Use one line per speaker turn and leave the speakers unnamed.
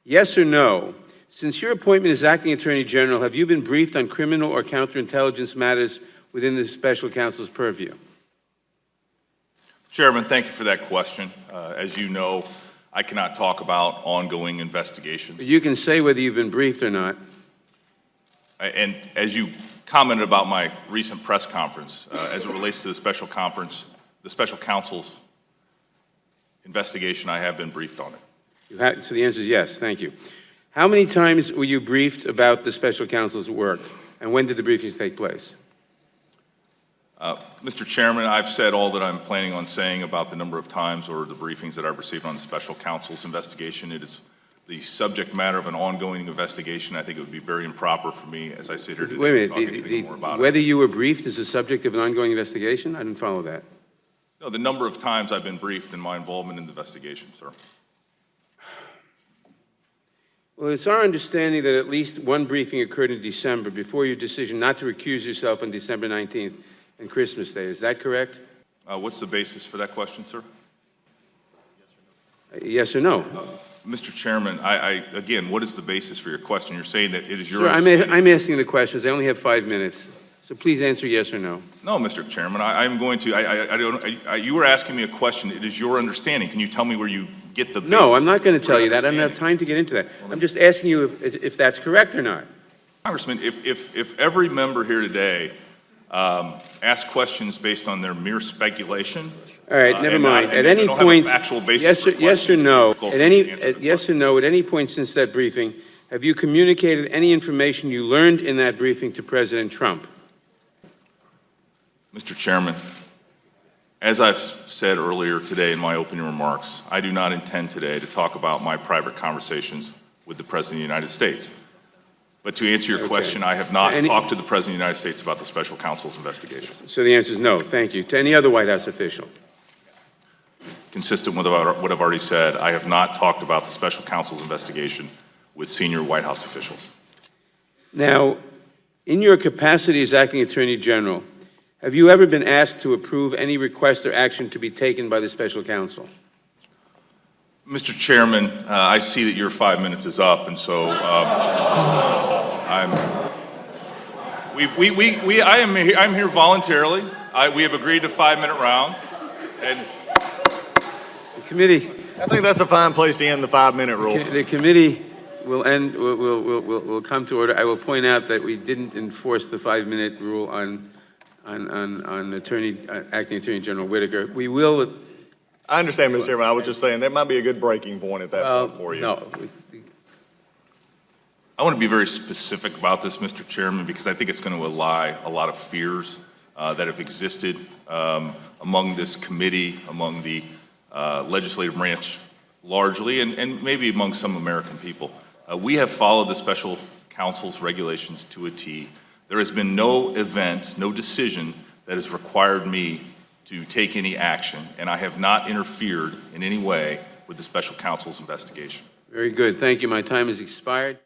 Yes or no? Since your appointment as acting Attorney General, have you been briefed on criminal or counterintelligence matters within the special counsel's purview?
Chairman, thank you for that question. As you know, I cannot talk about ongoing investigations.
You can say whether you've been briefed or not.
And as you commented about my recent press conference, as it relates to the special counsel's investigation, I have been briefed on it.
So the answer is yes, thank you. How many times were you briefed about the special counsel's work, and when did the briefings take place?
Mr. Chairman, I've said all that I'm planning on saying about the number of times or the briefings that I've received on the special counsel's investigation. It is the subject matter of an ongoing investigation. I think it would be very improper for me, as I sit here today,
Wait a
to talk
minute,
anything more about
whether
it.
you were briefed is the subject of an ongoing investigation? I didn't follow that.
No, the number of times I've been briefed in my involvement in the investigation, sir.
Well, it's our understanding that at least one briefing occurred in December before your decision not to recuse yourself on December 19th and Christmas Day. Is that correct?
What's the basis for that question, sir?
Yes or no?
Mr. Chairman, again, what is the basis for your question? You're saying that it is your...
Sure, I'm asking the questions. I only have 5 minutes. So please answer yes or no.
No, Mr. Chairman, I'm going to... you were asking me a question. It is your understanding. Can you tell me where you get the basis?
No, I'm not going to tell you that. I don't have time to get into that. I'm just asking you if that's correct or not.
Congressman, if every member here today asks questions based on their mere speculation...
All right, never mind. At any point, yes or no, at any point since that briefing, have you communicated any information you learned in that briefing to President Trump?
Mr. Chairman, as I've said earlier today in my opening remarks, I do not intend today to talk about my private conversations with the President of the United States. But to answer your question, I have not talked to the President of the United States about the special counsel's investigation.
So the answer is no, thank you. To any other White House official?
Consistent with what I've already said, I have not talked about the special counsel's investigation with senior White House officials.
Now, in your capacity as acting Attorney General, have you ever been asked to approve any request or action to be taken by the special counsel?
Mr. Chairman, I see that your 5 minutes is up, and so I'm here voluntarily. We have agreed to 5-minute rounds, and
the committee.
I think that's a fine place to end the 5-minute rule.
The committee will end. Will come to order. I will point out that we didn't enforce the 5-minute rule on acting Attorney General Whitaker. We will.
I understand, Mr. Chairman. I was just saying there might be a good breaking point at that point for you.
No.
I want to be very specific about this, Mr. Chairman, because I think it's going to allay a lot of fears that have existed among this committee, among the legislative branch largely, and maybe among some American people. We have followed the special counsel's regulations to a T. There has been no event, no decision that has required me to take any action, and I have not interfered in any way with the special counsel's investigation.
Very good. Thank you. My time has expired.